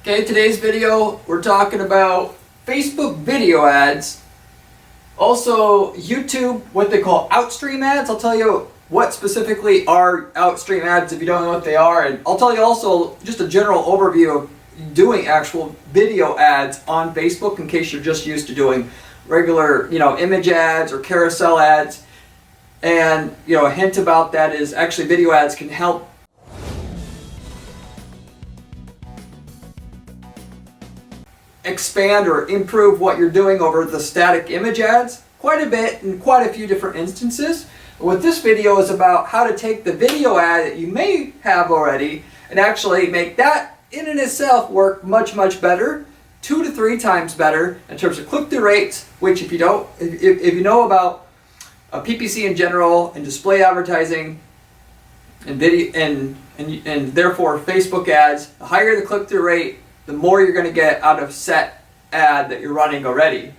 Okay, today's video we're talking about Facebook video ads, also YouTube, what they call Outstream ads. I'll tell you what specifically are Outstream ads if you don't know what they are, and I'll tell you also just a general overview of doing actual video ads on Facebook in case you're just used to doing regular, image ads or carousel ads. And a hint about that is actually video ads can help expand or improve what you're doing over the static image ads quite a bit in quite a few different instances. What this video is about, how to take the video ad that you may have already and actually make that in and itself work much better, 2 to 3 times better in terms of click-through rates, which if you know about PPC in general and display advertising and video and therefore Facebook ads, the higher the click-through rate, the more you're going to get out of set ad that you're running already.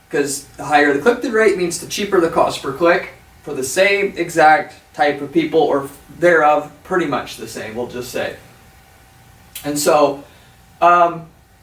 Because the higher the click-through rate means the cheaper the cost per click for the same exact type of people, or thereof pretty much the same, we'll just say. And so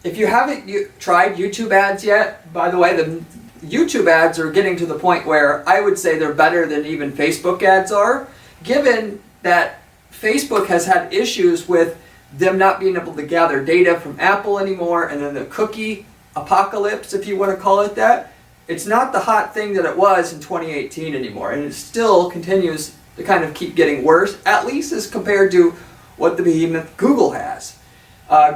if you haven't tried YouTube ads yet, by the way, the YouTube ads are getting to the point where I would say they're better than even Facebook ads are, given that Facebook has had issues with them not being able to gather data from Apple anymore, and then the cookie apocalypse, if you want to call it that. It's not the hot thing that it was in 2018 anymore, and it still continues to kind of keep getting worse, at least as compared to what the behemoth Google has.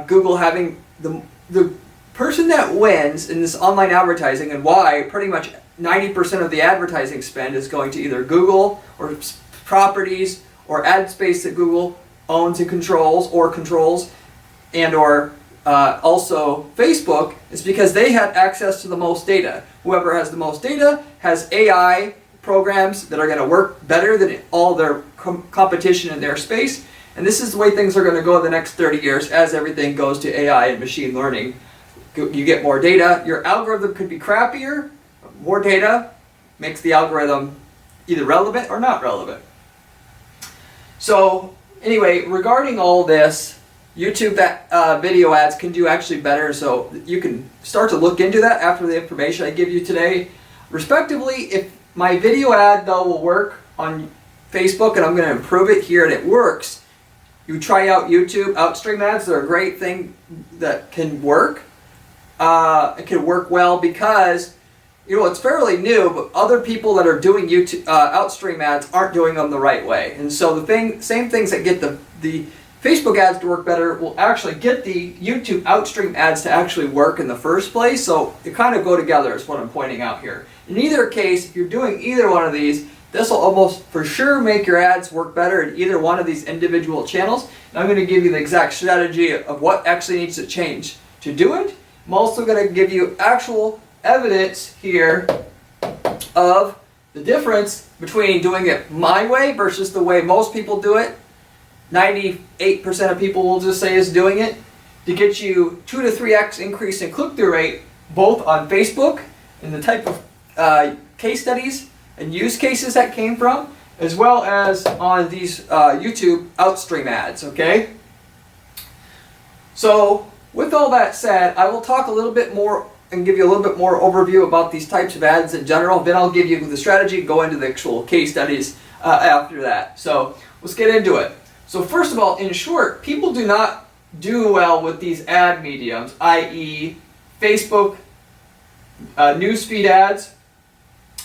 Google having the person that wins in this online advertising, and why pretty much 90% of the advertising spend is going to either Google or properties or ad space that Google owns and controls, and or also Facebook, is because they have access to the most data. Whoever has the most data has AI programs that are going to work better than all their competition in their space. And this is the way things are going to go in the next 30 years as everything goes to AI and machine learning. You get more data. Your algorithm could be crappier. More data makes the algorithm either relevant or not relevant. So anyway, regarding all this, YouTube video ads can do actually better, so you can start to look into that after the information I give you today. Respectively, if my video ad though will work on Facebook and I'm going to improve it here and it works, you try out YouTube Outstream ads. They're a great thing that can work. It can work well because it's fairly new, but other people that are doing YouTube Outstream ads aren't doing them the right way. And so same things that get the Facebook ads to work better will actually get the YouTube Outstream ads to actually work in the first place. So they kind of go together is what I'm pointing out here. In either case, if you're doing either one of these, this will almost for sure make your ads work better in either one of these individual channels. And I'm going to give you the exact strategy of what actually needs to change to do it. I'm also going to give you actual evidence here of the difference between doing it my way versus the way most people do it. 98% of people will just say is doing it to get you 2 to 3x increase in click-through rate, both on Facebook and the type of case studies and use cases that came from, as well as on these YouTube Outstream ads, okay? So with all that said, I will talk a little bit more and give you a little bit more overview about these types of ads in general. Then I'll give you the strategy, go into the actual case studies after that. So let's get into it. So first of all, in short, people do not do well with these ad mediums, i.e. Facebook newsfeed ads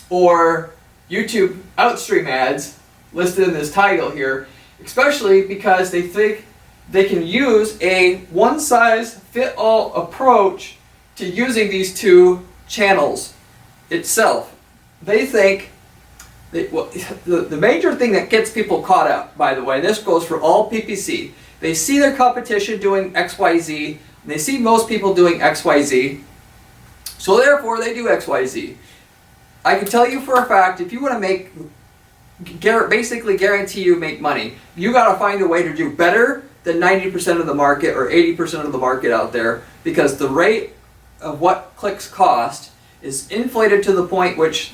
or YouTube Outstream ads listed in this title here, especially because they think they can use a one-size-fit-all approach to using these two channels itself. They think the major thing that gets people caught up, by the way, this goes for all PPC. They see their competition doing XYZ, and they see most people doing XYZ, so therefore they do XYZ. I can tell you for a fact, if you want to basically guarantee you make money, you got to find a way to do better than 90% of the market or 80% of the market out there, because the rate of what clicks cost is inflated to the point which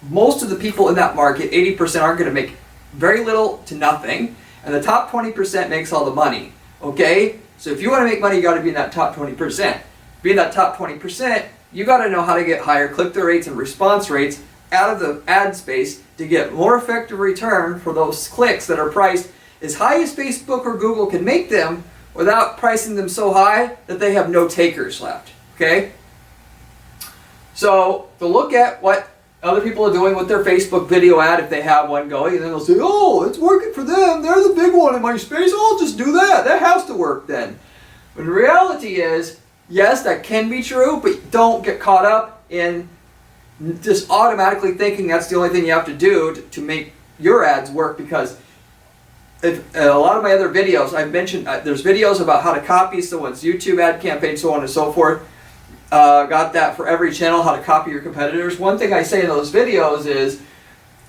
most of the people in that market, 80%, aren't going to make very little to nothing, and the top 20% makes all the money. Okay? So if you want to make money, you got to be in that top 20%. Be in that top 20%, you got to know how to get higher click-through rates and response rates out of the ad space to get more effective return for those clicks that are priced as high as Facebook or Google can make them without pricing them so high that they have no takers left. Okay? So to look at what other people are doing with their Facebook video ad, if they have one going, and then they'll say, oh, it's working for them, they're the big one in my space, I'll just do that, that has to work then. But the reality is, yes, that can be true, but don't get caught up in just automatically thinking that's the only thing you have to do to make your ads work, because if, a lot of my other videos, I've mentioned, there's videos about how to copy someone's YouTube ad campaign, so on and so forth. Got that for every channel, how to copy your competitors. One thing I say in those videos is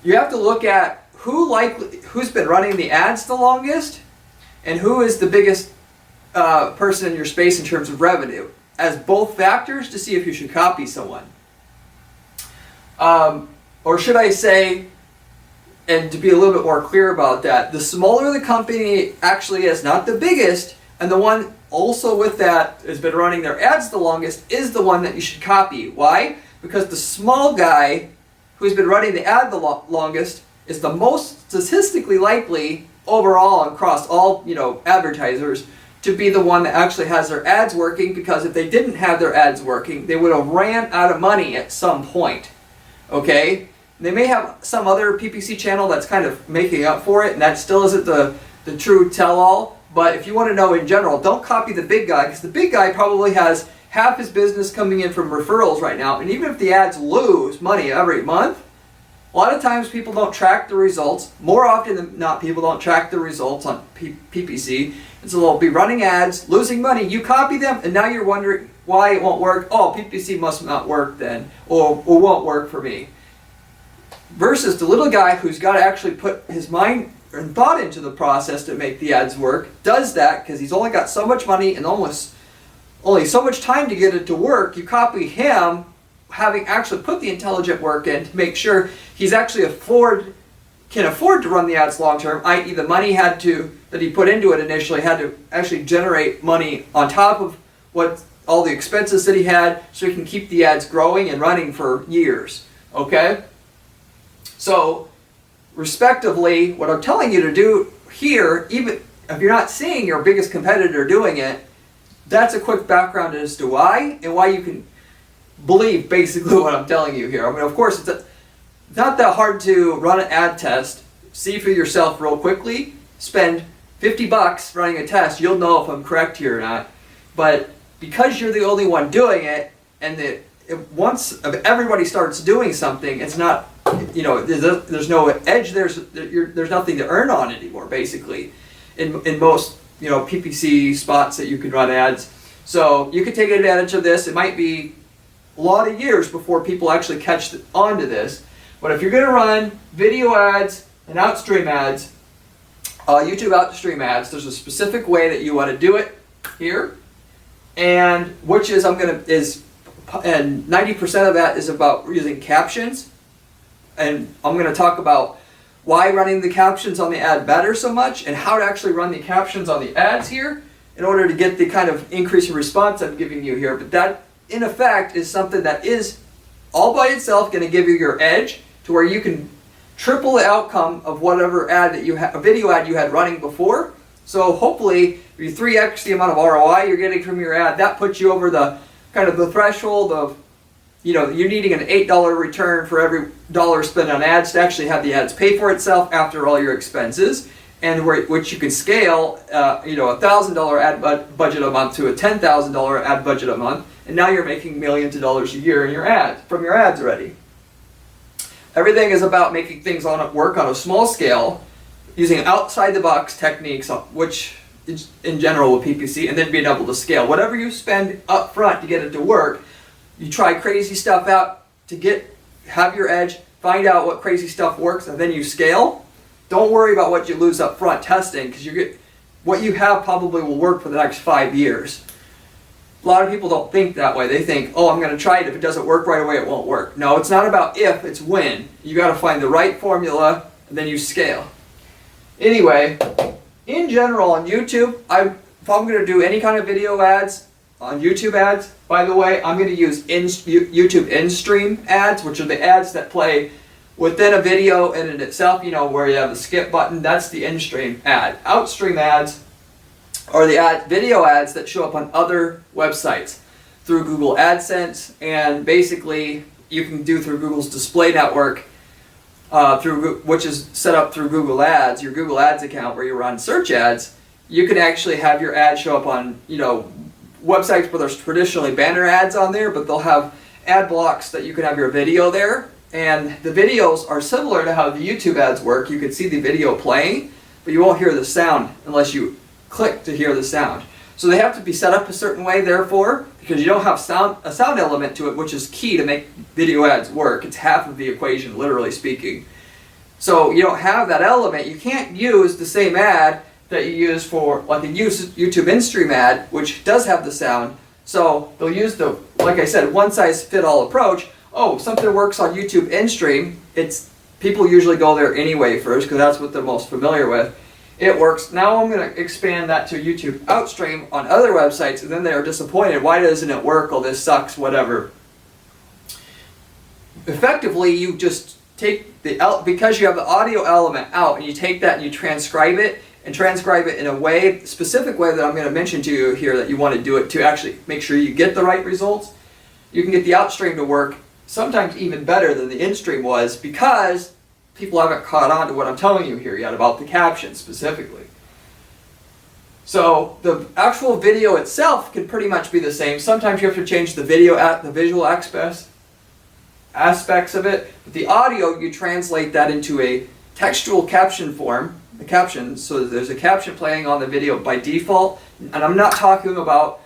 you have to look at who's been running the ads the longest and who is the biggest person in your space in terms of revenue, as both factors to see if you should copy someone. Or should I say, and to be a little bit more clear about that, the smaller the company actually is, not the biggest, and the one also with that has been running their ads the longest is the one that you should copy. Why? Because the small guy who's been running the ad the longest is the most statistically likely overall across all, advertisers to be the one that actually has their ads working, because if they didn't have their ads working, they would have ran out of money at some point. Okay? They may have some other PPC channel that's kind of making up for it, and that still isn't the true tell-all. But if you want to know in general, don't copy the big guy, because the big guy probably has half his business coming in from referrals right now. And even if the ads lose money every month, a lot of times people don't track the results. More often than not, people don't track the results on PPC. And so they'll be running ads, losing money. You copy them, and now you're wondering why it won't work. Oh, PPC must not work then, or won't work for me. Versus the little guy who's got to actually put his mind and thought into the process to make the ads work, does that because he's only got so much money and almost only so much time to get it to work. You copy him, having actually put the intelligent work in to make sure he's actually can afford to run the ads long term, i.e. the money that he put into it initially had to actually generate money on top of what all the expenses that he had, so he can keep the ads growing and running for years. Okay? So respectively, what I'm telling you to do here, even if you're not seeing your biggest competitor doing it, that's a quick background as to why, and why you can believe basically what I'm telling you here. I mean, of course, it's not that hard to run an ad test, see for yourself real quickly, spend $50 running a test, you'll know if I'm correct here or not. But because you're the only one doing it, and once everybody starts doing something, it's not, there's no edge, there's nothing to earn on anymore, basically, in most, PPC spots that you can run ads. So you can take advantage of this. It might be a lot of years before people actually catch on to this. But if you're going to run video ads and Outstream ads, YouTube Outstream ads, there's a specific way that you want to do it here, and which is and 90% of that is about using captions. And I'm going to talk about why running the captions on the ad matters so much, and how to actually run the captions on the ads here in order to get the kind of increase in response I'm giving you here. But that, in effect, is something that is all by itself going to give you your edge to where you can triple the outcome of whatever ad that a video ad you had running before. So hopefully, if you 3x the amount of ROI you're getting from your ad, that puts you over the kind of the threshold of, you're needing an $8 return for every dollar spent on ads to actually have the ads pay for itself after all your expenses, and which you can scale, a $1,000 ad budget a month to a $10,000 ad budget a month, and now you're making millions of dollars a year in your ads from your ads already. Everything is about making things work on a small scale, using outside the box techniques, which is in general with PPC, and then being able to scale. Whatever you spend up front to get it to work, you try crazy stuff out to have your edge, find out what crazy stuff works, and then you scale. Don't worry about what you lose up front testing, because what you have probably will work for the next 5 years. A lot of people don't think that way. They think, oh, I'm going to try it. If it doesn't work right away, it won't work. No, it's not about if, it's when. You got to find the right formula, and then you scale. Anyway, in general on YouTube, I I'm going to do any kind of video ads on YouTube ads, by the way, I'm going to use YouTube in-stream ads, which are the ads that play within a video and in itself, you know, where you have the skip button. That's the in-stream ad. Outstream ads are the video ads that show up on other websites through Google AdSense, and basically you can do through Google's display network, which is set up through Google Ads, your Google Ads account where you run search ads. You can actually have your ad show up on, you know, websites where there's traditionally banner ads on there, but they'll have ad blocks that you can have your video there. And the videos are similar to how the YouTube ads work. You can see the video playing, but you won't hear the sound unless you click to hear the sound. So they have to be set up a certain way, therefore, because you don't have a sound element to it, which is key to make video ads work. It's half of the equation, literally speaking. So you don't have that element. You can't use the same ad that you use for like a YouTube in-stream ad, which does have the sound. So they'll use the, like I said, one-size-fit-all approach. Oh, something works on YouTube in-stream. People usually go there anyway first because that's what they're most familiar with. It works. Now I'm going to expand that to YouTube Outstream on other websites, and then they're disappointed. Why doesn't it work? Oh, this sucks, whatever. Effectively, you just take because you have the audio element out, and you take that and you transcribe it, in a specific way that I'm going to mention to you here that you want to do it to actually make sure you get the right results. You can get the Outstream to work sometimes even better than the in-stream was, because people haven't caught on to what I'm telling you here yet about the captions specifically. So the actual video itself can pretty much be the same. Sometimes you have to change the visual aspects of it, but the audio, you translate that into a textual caption form, the captions, so there's a caption playing on the video by default. And I'm not talking about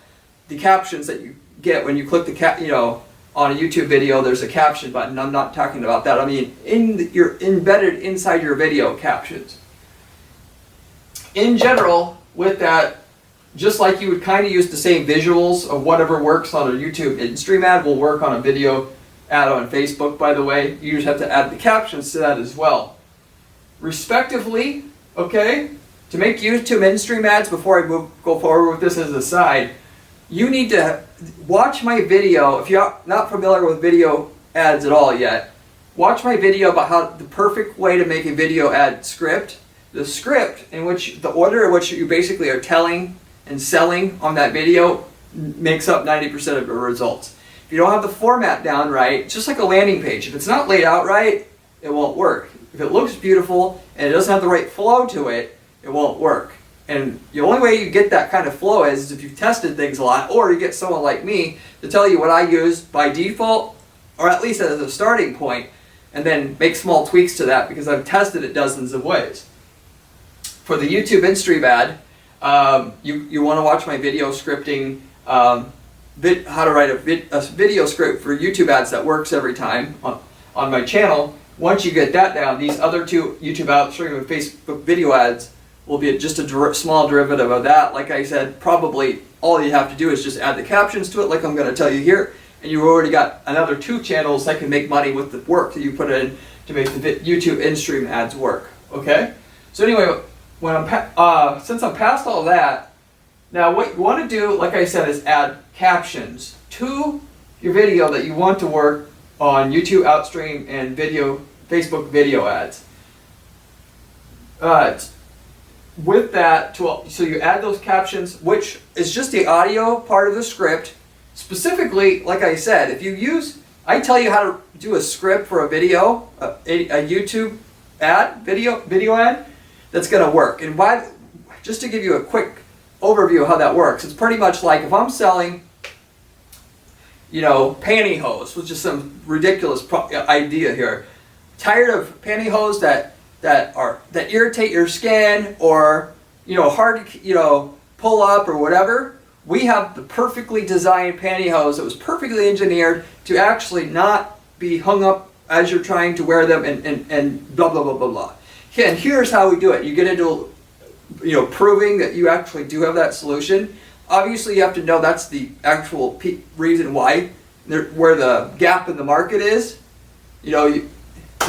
the captions that you get when you click the on a YouTube video, there's a caption button. I'm not talking about that. I mean, you're embedded inside your video captions. In general, with that, just like you would kind of use the same visuals of whatever works on a YouTube in-stream ad will work on a video ad on Facebook, by the way. You just have to add the captions to that as well. Respectively, okay, to make YouTube in-stream ads, before I go forward with this as a side, you need to watch my video. If you're not familiar with video ads at all yet, watch my video about the perfect way to make a video ad script. The script in which the order in which you basically are telling and selling on that video makes up 90% of your results. If you don't have the format down right, it's just like a landing page. If it's not laid out right, it won't work. If it looks beautiful and it doesn't have the right flow to it, it won't work. And the only way you get that kind of flow is if you've tested things a lot, or you get someone like me to tell you what I use by default, or at least as a starting point, and then make small tweaks to that because I've tested it dozens of ways. For the YouTube in-stream ad, you want to watch my video scripting, how to write a video script for YouTube ads that works every time on my channel. Once you get that down, these other two YouTube Outstream and Facebook video ads will be just a small derivative of that. Like I said, probably all you have to do is just add the captions to it, like I'm going to tell you here, and you've already got another 2 channels that can make money with the work that you put in to make the YouTube in-stream ads work. Okay? So anyway, since I'm past all that, now what you want to do, like I said, is add captions to your video that you want to work on YouTube Outstream and Facebook video ads. With that, so you add those captions, which is just the audio part of the script. Specifically, like I said, I tell you how to do a script for a video, a YouTube ad, video ad, that's going to work. And just to give you a quick overview of how that works, it's pretty much like if I'm selling, pantyhose, which is some ridiculous idea here. Tired of pantyhose that irritate your skin, or hard to pull up or whatever. We have the perfectly designed pantyhose that was perfectly engineered to actually not be hung up as you're trying to wear them and blah blah blah blah blah. And here's how we do it. You get into proving that you actually do have that solution. Obviously you have to know that's the actual reason why, where the gap in the market is. To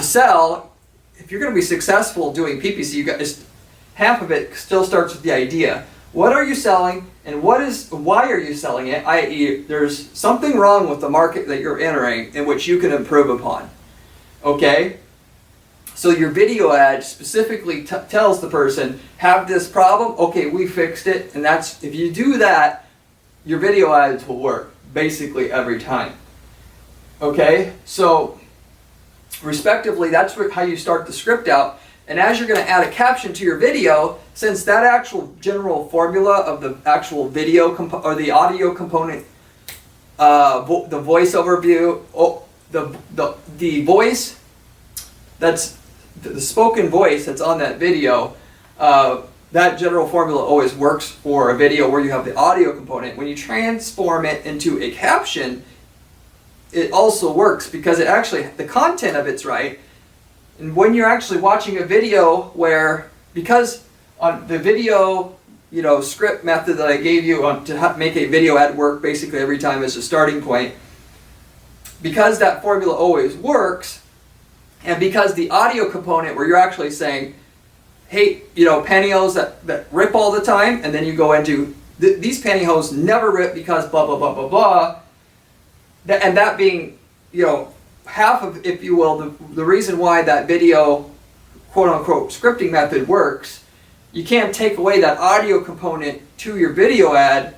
sell, if you're going to be successful doing PPC, half of it still starts with the idea. what are you selling and why are you selling it, i.e. there's something wrong with the market that you're entering in which you can improve upon. Okay? So your video ad specifically tells the person, have this problem, okay, we fixed it, and that's, if you do that, your video ads will work basically every time. Okay, so respectively, that's how you start the script out. And as you're going to add a caption to your video, since that actual general formula of the actual video or the audio component, the voiceover view, the voice, that's the spoken voice that's on that video, that general formula always works for a video where you have the audio component. When you transform it into a caption, it also works because it actually, the content of it's right. And when you're actually watching a video where, because on the video, script method that I gave you to make a video ad work basically every time as a starting point, because that formula always works, and because the audio component where you're actually saying, hey, pantyhose that rip all the time, and then you go into, these pantyhose never rip because blah, blah, blah, blah, blah, and that being, half of, if you will, the reason why that video, quote-unquote, scripting method works, you can't take away that audio component to your video ad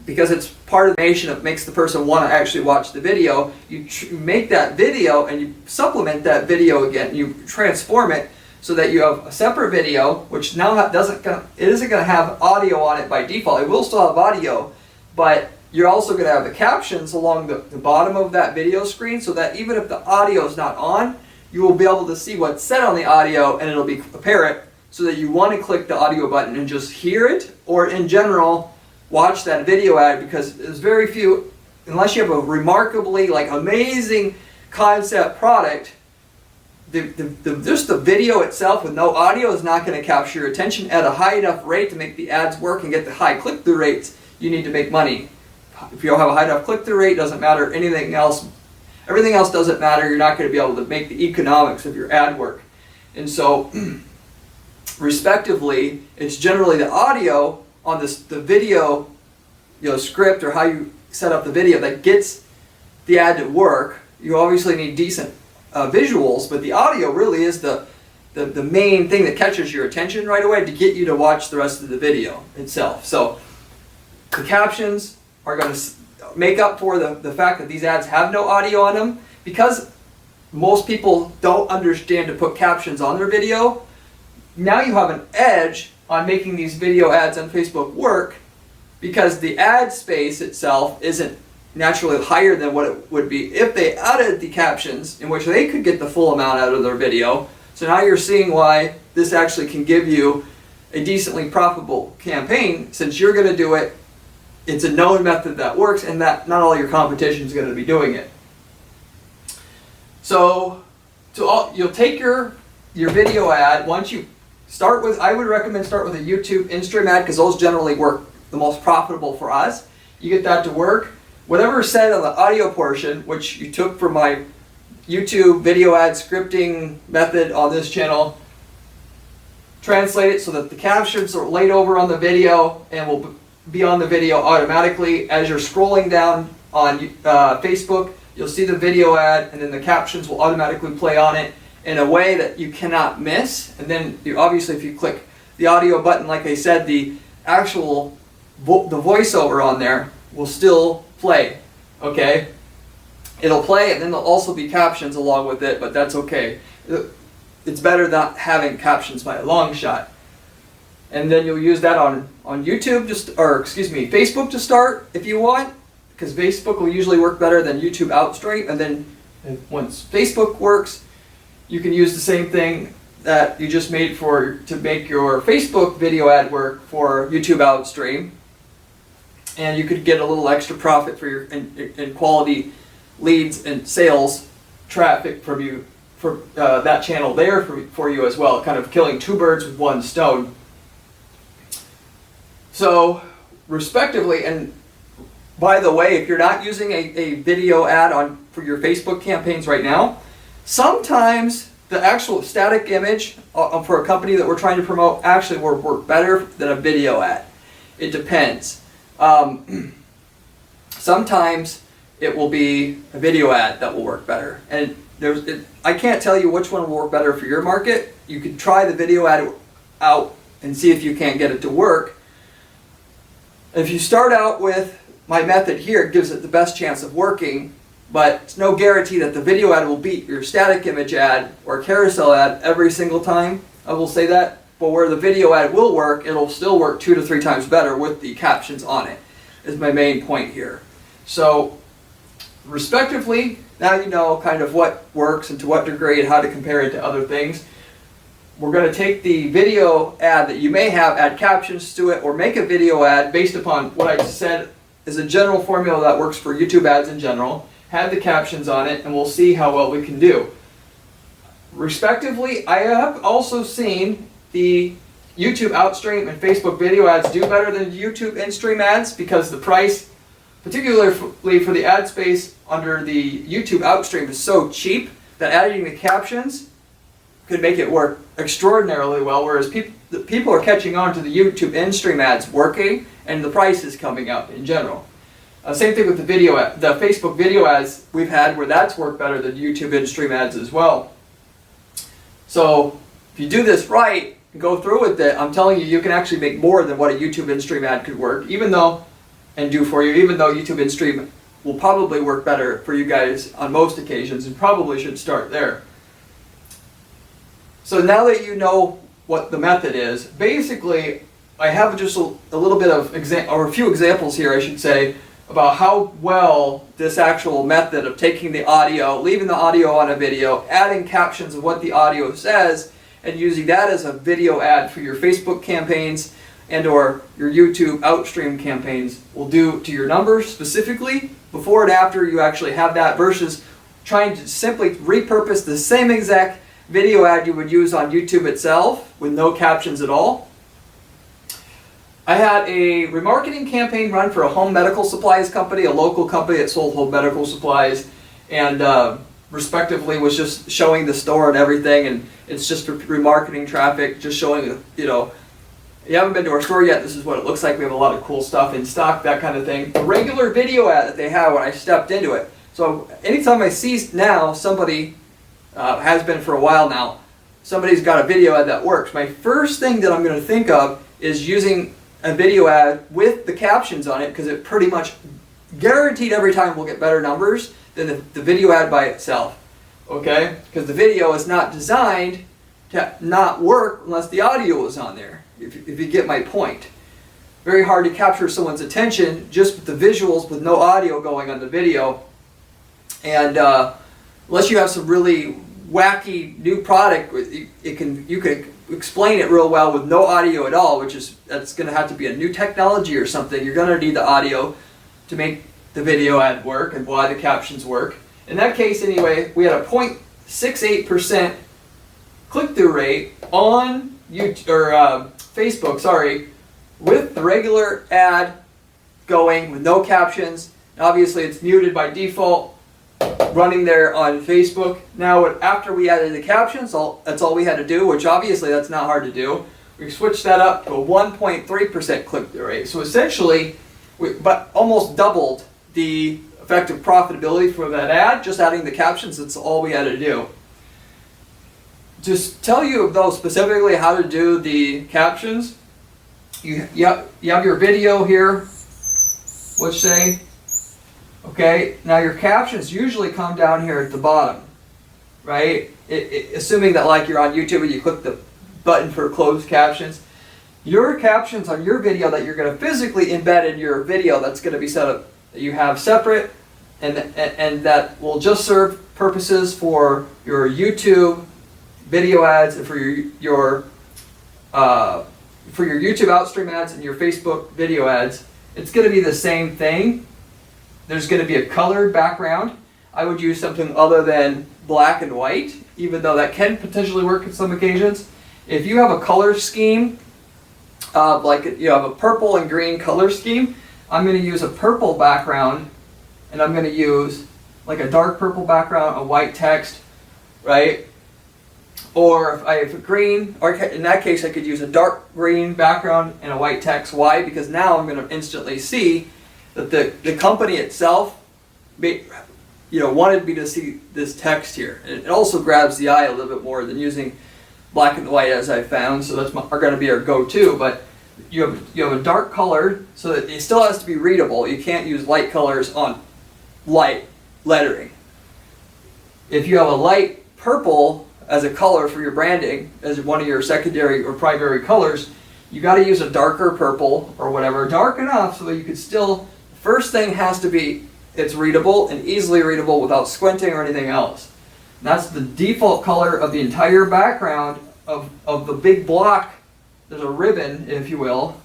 because it's part of the information that makes the person want to actually watch the video. You make that video and you supplement that video again. You transform it so that you have a separate video, which now it isn't going to have audio on it by default. It will still have audio, but you're also going to have the captions along the bottom of that video screen so that even if the audio is not on, you will be able to see what's said on the audio and it'll be apparent so that you want to click the audio button and just hear it, or in general, watch that video ad, because there's very few, unless you have a remarkably amazing concept product, just the video itself with no audio is not going to capture your attention at a high enough rate to make the ads work and get the high click-through rates you need to make money. If you don't have a high enough click-through rate, doesn't matter anything else. Everything else doesn't matter. You're not going to be able to make the economics of your ad work. And so, respectively, it's generally the audio on the video, script or how you set up the video that gets the ad to work. You obviously need decent visuals, but the audio really is the main thing that catches your attention right away to get you to watch the rest of the video itself. So the captions are going to make up for the fact that these ads have no audio on them, because most people don't understand to put captions on their video. Now you have an edge on making these video ads on Facebook work, because the ad space itself isn't naturally higher than what it would be if they added the captions, in which they could get the full amount out of their video. So now you're seeing why this actually can give you a decently profitable campaign, since you're going to do it. It's a known method that works, and that not all your competition is going to be doing it. So you'll take your video ad. Once you start with, I would recommend start with a YouTube Outstream ad, because those generally work the most profitable for us. You get that to work. Whatever is said on the audio portion, which you took from my YouTube video ad scripting method on this channel, translate it so that the captions are laid over on the video and will be on the video automatically. As you're scrolling down on Facebook, you'll see the video ad, and then the captions will automatically play on it in a way that you cannot miss. And then obviously if you click the audio button, like I said, the actual the voiceover on there will still play. Okay, it'll play, and then there'll also be captions along with it, but that's okay. It's better not having captions by a long shot. And then you'll use that on YouTube, Facebook to start if you want, because Facebook will usually work better than YouTube Outstream. And then once Facebook works, you can use the same thing that you just made to make your Facebook video ad work for YouTube Outstream, and you could get a little extra profit for your and quality leads and sales traffic from you for that channel there for you as well, kind of killing two birds with one stone. So, respectively, and by the way, if you're not using a video ad for your Facebook campaigns right now, sometimes the actual static image for a company that we're trying to promote actually will work better than a video ad. It depends. Sometimes it will be a video ad that will work better. And I can't tell you which one will work better for your market. You can try the video ad out and see if you can't get it to work. If you start out with my method here, it gives it the best chance of working, but it's no guarantee that the video ad will beat your static image ad or carousel ad every single time. I will say that. But where the video ad will work, it'll still work 2 to 3 times better with the captions on it, is my main point here. So, respectively, now you know kind of what works and to what degree and how to compare it to other things. We're going to take the video ad that you may have, add captions to it, or make a video ad based upon what I said is a general formula that works for YouTube ads in general. Have the captions on it, and we'll see how well we can do. Respectively, I have also seen the YouTube Outstream and Facebook video ads do better than YouTube in-stream ads because the price, particularly for the ad space under the YouTube Outstream, is so cheap that adding the captions could make it work extraordinarily well, whereas people are catching on to the YouTube in-stream ads working and the price is coming up in general. Same thing with the Facebook video ads we've had where that's worked better than YouTube in-stream ads as well. So if you do this right and go through with it, I'm telling you, you can actually make more than what a YouTube in-stream ad could work, even though YouTube in-stream will probably work better for you guys on most occasions and probably should start there. So now that you know what the method is, basically I have just a little bit of a few examples here, I should say, about how well this actual method of taking the audio, leaving the audio on a video, adding captions of what the audio says, and using that as a video ad for your Facebook campaigns and or your YouTube Outstream campaigns will do to your numbers specifically before and after you actually have that, versus trying to simply repurpose the same exact video ad you would use on YouTube itself with no captions at all. I had a remarketing campaign run for a home medical supplies company, a local company that sold home medical supplies, and respectively was just showing the store and everything, and it's just remarketing traffic, just showing, you know, you haven't been to our store yet, this is what it looks like, we have a lot of cool stuff in stock, that kind of thing. A regular video ad that they had when I stepped into it. So anytime I see now somebody, has been for a while now, somebody's got a video ad that works, my first thing that I'm going to think of is using a video ad with the captions on it, because it pretty much guaranteed every time we'll get better numbers than the video ad by itself. Okay? Because the video is not designed to not work unless the audio is on there, if you get my point. Very hard to capture someone's attention just with the visuals with no audio going on the video. And unless you have some really wacky new product, you can explain it real well with no audio at all, that's going to have to be a new technology or something. You're going to need the audio to make the video ad work and why the captions work. In that case anyway, we had a 0.68% click-through rate on YouTube, or Facebook, with the regular ad going with no captions. Obviously it's muted by default, running there on Facebook. Now after we added the captions, that's all we had to do, which obviously that's not hard to do. We switched that up to a 1.3% click-through rate. So essentially, but almost doubled the effective profitability for that ad, just adding the captions. That's all we had to do. Just tell you though specifically how to do the captions. You have your video here, let's say. Okay, now your captions usually come down here at the bottom, right? Assuming that like you're on YouTube and you click the button for closed captions. Your captions on your video that you're going to physically embed in your video, that's going to be set up, that you have separate, and that will just serve purposes for your YouTube video ads and for your YouTube Outstream ads and your Facebook video ads. It's going to be the same thing. There's going to be a colored background. I would use something other than black and white, even though that can potentially work in some occasions. If you have a color scheme, like you have a purple and green color scheme, I'm going to use a purple background, and I'm going to use like a dark purple background, a white text, right? Or if I have a green, or in that case I could use a dark green background and a white text. Why? Because now I'm going to instantly see that the company itself wanted me to see this text here. And it also grabs the eye a little bit more than using black and white, as I found. So that's going to be our go-to. But you have a dark color, so that it still has to be readable. You can't use light colors on light lettering. If you have a light purple as a color for your branding, as one of your secondary or primary colors, you got to use a darker purple or whatever, dark enough so that you could still, first thing has to be it's readable and easily readable without squinting or anything else. And that's the default color of the entire background of the big block. There's a ribbon, if you will,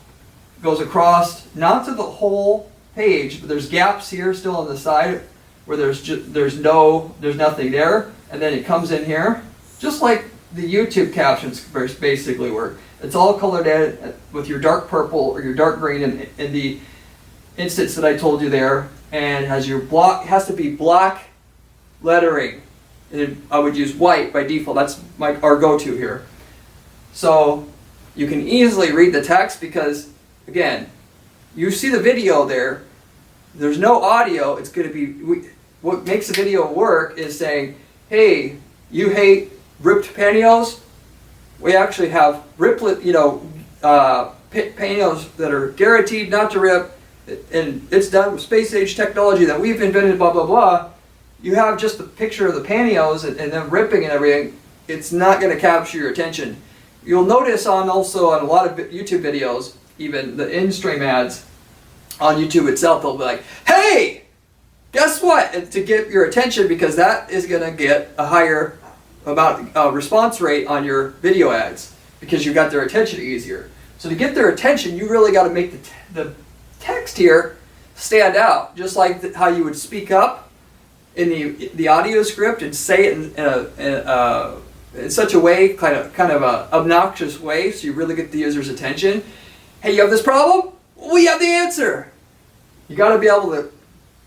goes across, not to the whole page, but there's gaps here still on the side where there's nothing there, and then it comes in here, just like the YouTube captions basically work. It's all colored in with your dark purple or your dark green in the instance that I told you there, and has your block, has to be black lettering. And I would use white by default. That's our go-to here. So you can easily read the text because, again, you see the video there. There's no audio. It's going to be, what makes the video work is saying, hey, you hate ripped pantyhose? We actually have riplet, pantyhose that are guaranteed not to rip, and it's done with space age technology that we've invented, blah, blah, blah. You have just the picture of the pantyhose and them ripping and everything. It's not going to capture your attention. You'll notice also on a lot of YouTube videos, even the in-stream ads on YouTube itself, they'll be like, hey, guess what? And to get your attention, because that is going to get a higher response rate on your video ads because you got their attention easier. So to get their attention, you really got to make the text here stand out, just like how you would speak up in the audio script and say it in such a way, kind of a obnoxious way, so you really get the user's attention. Hey, you have this problem? We have the answer. You got to be able to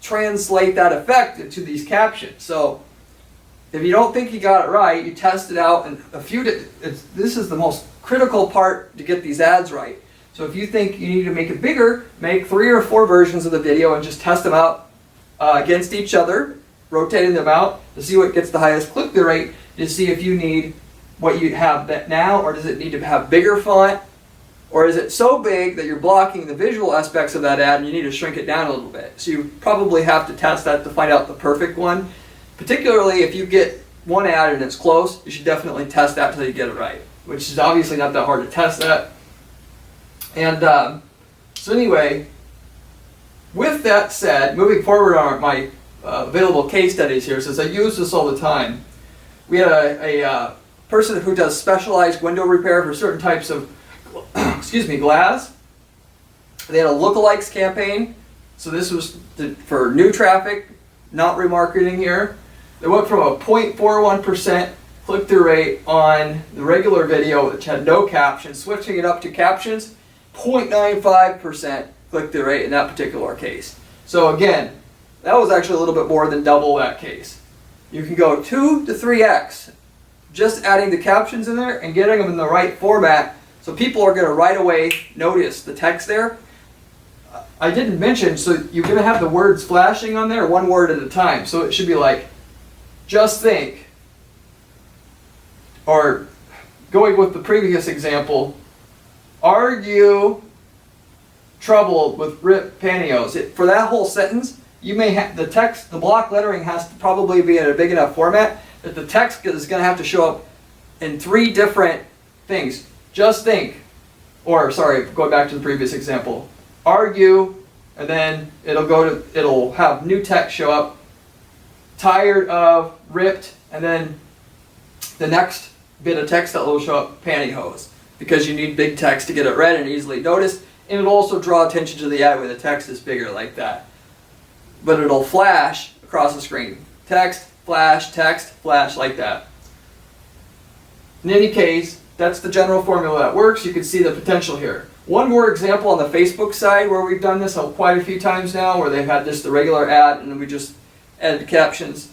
translate that effect into these captions. So if you don't think you got it right, you test it out, and this is the most critical part to get these ads right. So if you think you need to make it bigger, make 3 or 4 versions of the video and just test them out against each other, rotating them out to see what gets the highest click-through rate, to see if you need what you have now, or does it need to have bigger font, or is it so big that you're blocking the visual aspects of that ad and you need to shrink it down a little bit. So you probably have to test that to find out the perfect one. Particularly if you get one ad and it's close, you should definitely test that until you get it right, which is obviously not that hard to test that. And so anyway, with that said, moving forward on my available case studies here, since I use this all the time, we had a person who does specialized window repair for certain types of glass. They had a lookalikes campaign, so this was for new traffic, not remarketing here. They went from a 0.41% click-through rate on the regular video, which had no captions, switching it up to captions, 0.95% click-through rate in that particular case. So again, that was actually a little bit more than double that case. You can go 2 to 3x just adding the captions in there and getting them in the right format, so people are going to right away notice the text there. I didn't mention, so you're going to have the words flashing on there one word at a time. So it should be like, just think, or going with the previous example, are you troubled with ripped pantyhose? For that whole sentence, you may have the text, the block lettering has to probably be in a big enough format that the text is going to have to show up in 3 different things. Just think, or sorry, going back to the previous example, argue, and then it'll have new text show up, tired of, ripped, and then the next bit of text that will show up, pantyhose, because you need big text to get it read and easily noticed, and it'll also draw attention to the ad when the text is bigger like that. But it'll flash across the screen. Text, flash, like that. In any case, that's the general formula that works. You can see the potential here. One more example on the Facebook side where we've done this quite a few times now, where they've had just the regular ad and then we just added captions.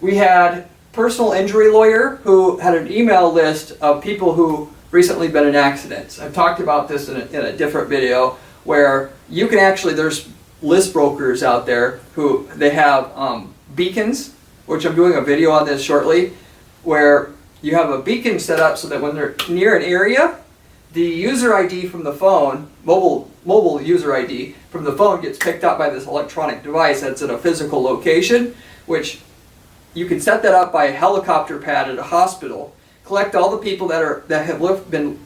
We had personal injury lawyer who had an email list of people who recently been in accidents. I've talked about this in a different video where you can actually, there's list brokers out there who they have beacons, which I'm doing a video on this shortly, where you have a beacon set up so that when they're near an area, the user ID from the phone, mobile user ID from the phone gets picked up by this electronic device that's at a physical location, which you can set that up by a helicopter pad at a hospital, collect all the people that have been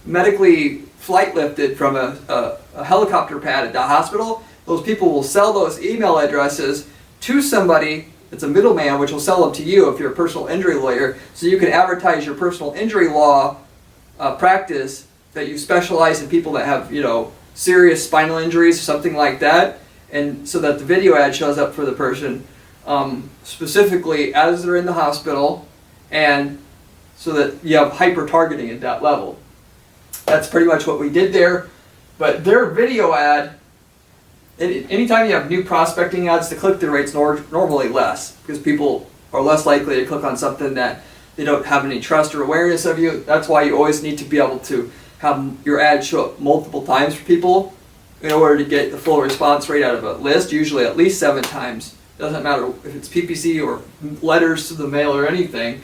medically flight lifted from a helicopter pad at the hospital. Those people will sell those email addresses to somebody that's a middleman, which will sell them to you if you're a personal injury lawyer, so you can advertise your personal injury law practice, that you specialize in people that have, you know, serious spinal injuries or something like that, and so that the video ad shows up for the person specifically as they're in the hospital, and so that you have hyper targeting at that level. That's pretty much what we did there. But their video ad, anytime you have new prospecting ads, the click-through rate's normally less, because people are less likely to click on something that they don't have any trust or awareness of you. That's why you always need to be able to have your ad show up multiple times for people in order to get the full response rate out of a list, usually at least 7 times. Doesn't matter if it's PPC or letters to the mail or anything.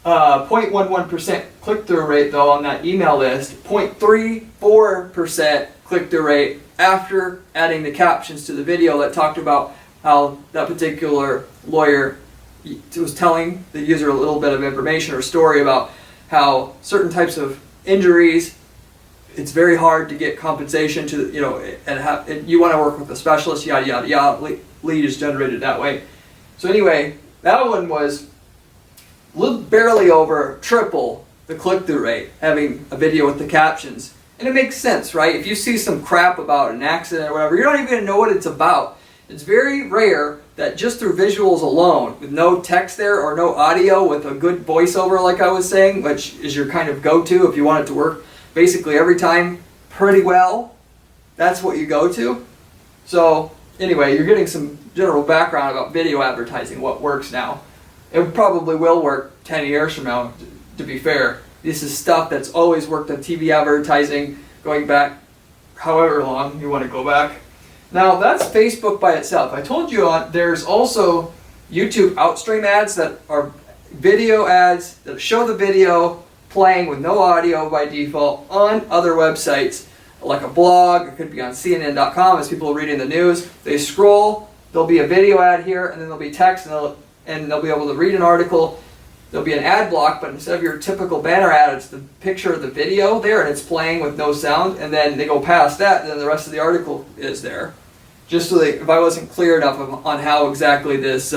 0.11% click-through rate though on that email list, 0.34% click-through rate after adding the captions to the video that talked about how that particular lawyer was telling the user a little bit of information or story about how certain types of injuries, it's very hard to get compensation to, you know, and you want to work with a specialist, yada yada yada. Lead is generated that way. So anyway, that one was barely over triple the click-through rate, having a video with the captions. And it makes sense, right? If you see some crap about an accident or whatever, you don't even know what it's about. It's very rare that just through visuals alone, with no text there or no audio, with a good voiceover like I was saying, which is your kind of go-to if you want it to work basically every time pretty well, that's what you go to. So anyway, you're getting some general background about video advertising, what works now. It probably will work 10 years from now, to be fair. This is stuff that's always worked on TV advertising, going back however long you want to go back. Now that's Facebook by itself. I told you there's also YouTube Outstream ads that are video ads that show the video playing with no audio by default on other websites, like a blog. It could be on CNN.com as people are reading the news. They scroll, there'll be a video ad here, and then there'll be text, and they'll be able to read an article. There'll be an ad block, but instead of your typical banner ad, it's the picture of the video there, and it's playing with no sound, and then they go past that, and then the rest of the article is there. Just so that if I wasn't clear enough on how exactly this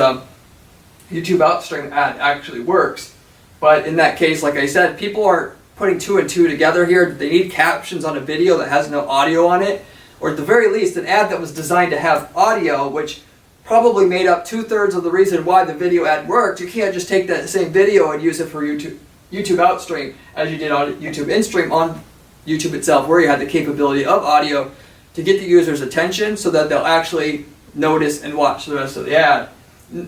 YouTube Outstream ad actually works. But in that case, like I said, people aren't putting 2 and 2 together here. They need captions on a video that has no audio on it, or at the very least, an ad that was designed to have audio, which probably made up 2/3 of the reason why the video ad worked. You can't just take that same video and use it for YouTube Outstream as you did on YouTube InStream on YouTube itself, where you had the capability of audio to get the user's attention so that they'll actually notice and watch the rest of the ad. In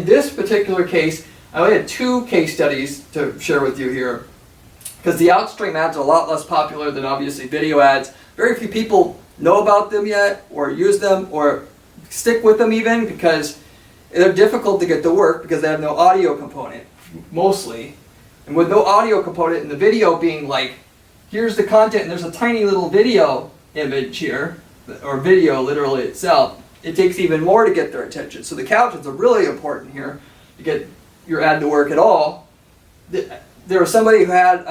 this particular case, I only had 2 case studies to share with you here, because the Outstream ads are a lot less popular than obviously video ads. Very few people know about them yet, or use them, or stick with them even, because they're difficult to get to work because they have no audio component, mostly. And with no audio component, and the video being like, here's the content, and there's a tiny little video image here, or video literally itself, it takes even more to get their attention. So the captions are really important here to get your ad to work at all. There was somebody who had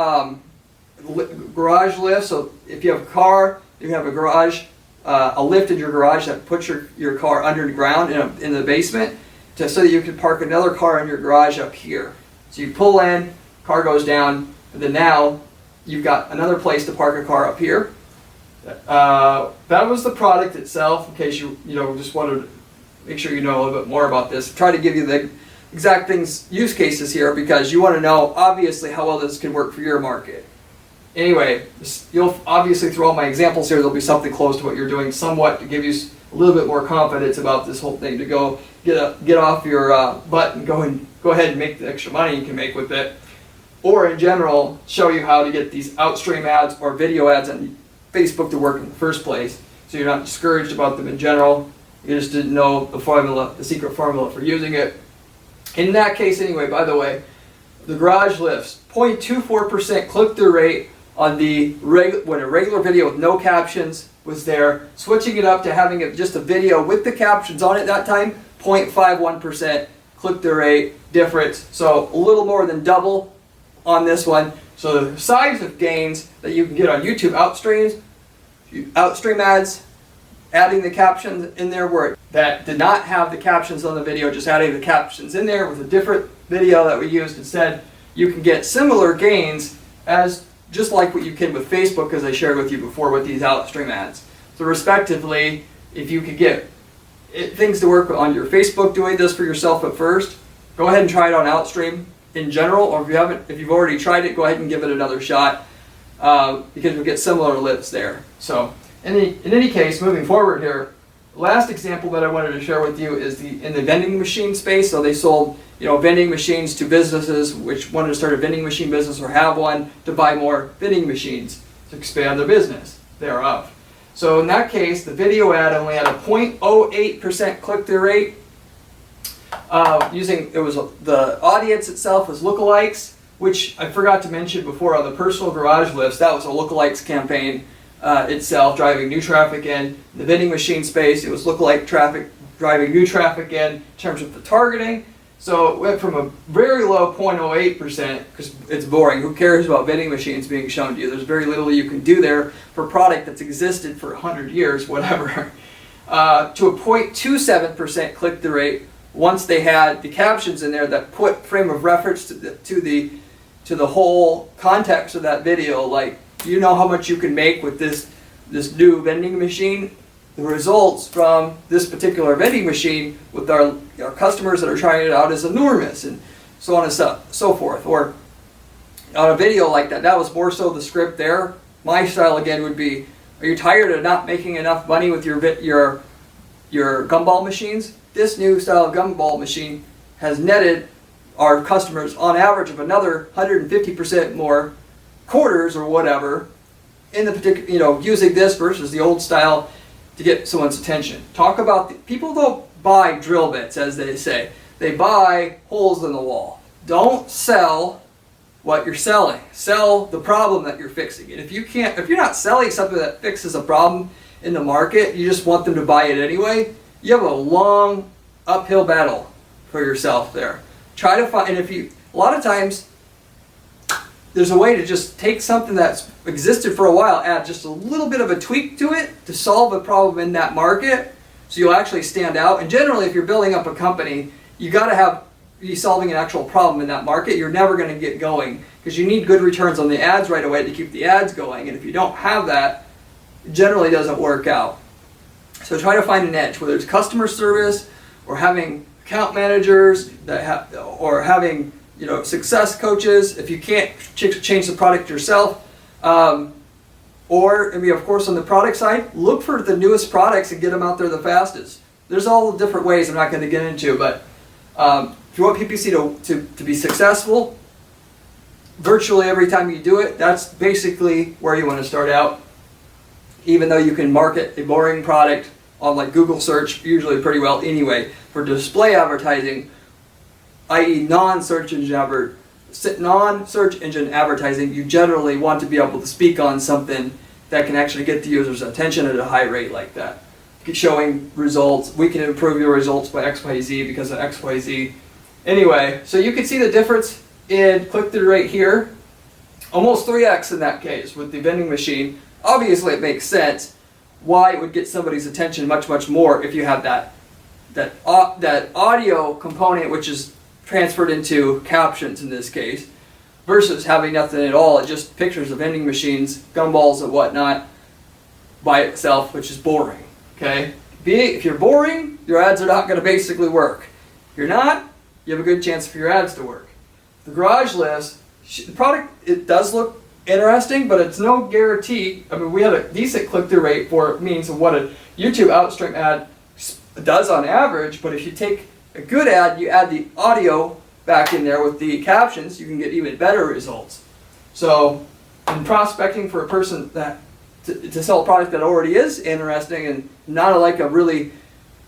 garage lift, so if you have a car, you have a garage, a lift in your garage that puts your car underground in the basement, so that you can park another car in your garage up here. So you pull in, car goes down, and then now you've got another place to park a car up here. That was the product itself, in case you just wanted to make sure you know a little bit more about this. Try to give you the exact use cases here, because you want to know obviously how well this can work for your market. Anyway, you'll obviously through all my examples here, there'll be something close to what you're doing somewhat to give you a little bit more confidence about this whole thing to go get off your butt and go ahead and make the extra money you can make with it. Or in general, show you how to get these Outstream ads or video ads on Facebook to work in the first place, so you're not discouraged about them in general. You just didn't know the formula, the secret formula for using it. In that case anyway, by the way, the garage lifts, 0.24% click-through rate on when a regular video with no captions was there. Switching it up to having it just a video with the captions on it that time, 0.51% click-through rate difference. So a little more than double on this one. So the size of gains that you can get on YouTube Outstream ads, adding the captions in there where that did not have the captions on the video, just adding the captions in there with a different video that we used instead, you can get similar gains as just like what you can with Facebook, as I shared with you before with these Outstream ads. So respectively, if you could get things to work on your Facebook doing this for yourself at first, go ahead and try it on Outstream in general, or if you've already tried it, go ahead and give it another shot, because you'll get similar lifts there. So in any case, moving forward here, the last example that I wanted to share with you is in the vending machine space. So they sold vending machines to businesses which wanted to start a vending machine business or have one to buy more vending machines to expand their business thereof. So in that case, the video ad only had a 0.08% click-through rate. The audience itself was lookalikes, which I forgot to mention before on the personal garage lifts. That was a lookalikes campaign itself, driving new traffic in. The vending machine space, it was lookalike traffic driving new traffic in terms of the targeting. So it went from a very low 0.08%, because it's boring. Who cares about vending machines being shown to you? There's very little you can do there for a product that's existed for 100 years, whatever, to a 0.27% click-through rate once they had the captions in there that put frame of reference to the whole context of that video. Like, you know how much you can make with this new vending machine. The results from this particular vending machine with our customers that are trying it out is enormous, and so on and so forth. Or on a video like that was more so the script there. My style again would be, are you tired of not making enough money with your gumball machines? This new style of gumball machine has netted our customers on average of another 150% more quarters or whatever in the particular, using this versus the old style to get someone's attention. Talk about people don't buy drill bits, as they say. They buy holes in the wall. Don't sell what you're selling. Sell the problem that you're fixing. And if you're not selling something that fixes a problem in the market, you just want them to buy it anyway, you have a long uphill battle for yourself there. Try to find, and a lot of times, there's a way to just take something that's existed for a while, add just a little bit of a tweak to it to solve a problem in that market, so you'll actually stand out. And generally, if you're building up a company, you got to be solving an actual problem in that market. You're never going to get going because you need good returns on the ads right away to keep the ads going. And if you don't have that, it generally doesn't work out. So try to find an edge, whether it's customer service or having account managers or having success coaches. If you can't change the product yourself, or of course on the product side, look for the newest products and get them out there the fastest. There's all different ways I'm not going to get into, but if you want PPC to be successful, virtually every time you do it, that's basically where you want to start out. Even though you can market a boring product on like Google search usually pretty well anyway, for display advertising, i.e. non-search engine advertising, you generally want to be able to speak on something that can actually get the user's attention at a high rate like that. Showing results, we can improve your results by XYZ because of XYZ. Anyway, so you can see the difference in click-through rate here. Almost 3x in that case with the vending machine. Obviously it makes sense why it would get somebody's attention much, much more if you have that audio component, which is transferred into captions in this case, versus having nothing at all. It's just pictures of vending machines, gumballs and whatnot by itself, which is boring. Okay? If you're boring, your ads are not going to basically work. If you're not, you have a good chance for your ads to work. The garage list, the product, it does look interesting, but it's no guarantee. I mean, we had a decent click-through rate for means of what a YouTube Outstream ad does on average, but if you take a good ad, you add the audio back in there with the captions, you can get even better results. So in prospecting for a person that to sell a product that already is interesting and not like a really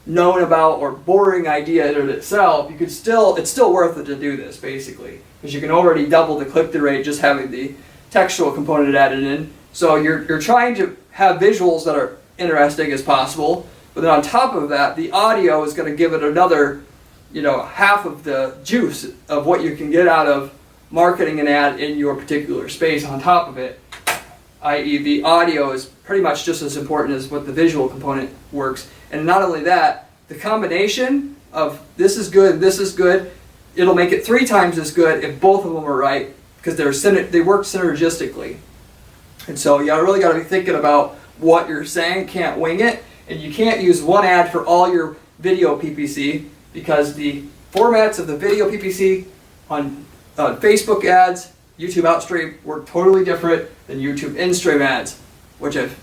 known about or boring idea to sell, you could it's still worth it to do this basically, because you can already double the click-through rate just having the textual component added in. So you're trying to have visuals that are interesting as possible, but then on top of that, the audio is going to give it another, half of the juice of what you can get out of marketing an ad in your particular space on top of it, i.e. the audio is pretty much just as important as what the visual component works. And not only that, the combination of this is good, it'll make it 3 times as good if both of them are right, because they work synergistically. And so you really got to be thinking about what you're saying, can't wing it, and you can't use one ad for all your video PPC, because the formats of the video PPC on Facebook ads, YouTube Outstream, work totally different than YouTube in-stream ads, which I've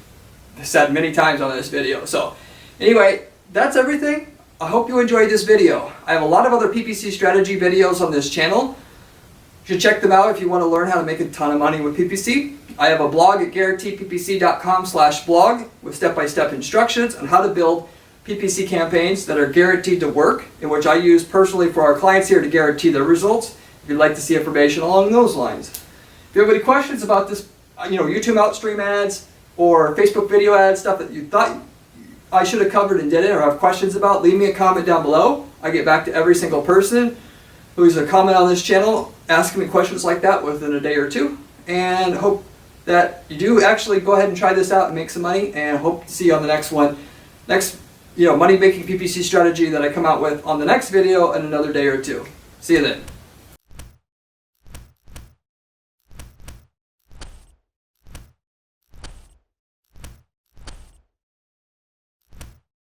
said many times on this video. So anyway, that's everything. I hope you enjoyed this video. I have a lot of other PPC strategy videos on this channel. You should check them out if you want to learn how to make a ton of money with PPC. I have a blog at guaranteedppc.com/blog with step-by-step instructions on how to build PPC campaigns that are guaranteed to work, and which I use personally for our clients here to guarantee their results. If you'd like to see information along those lines. If you have any questions about this, YouTube Outstream ads or Facebook video ads, stuff that you thought I should have covered and didn't, or have questions about, leave me a comment down below. I get back to every single person who's a comment on this channel asking me questions like that within a day or two, and hope that you do actually go ahead and try this out and make some money, and hope to see you on the next one. Money making PPC strategy that I come out with on the next video in another day or two. See you then.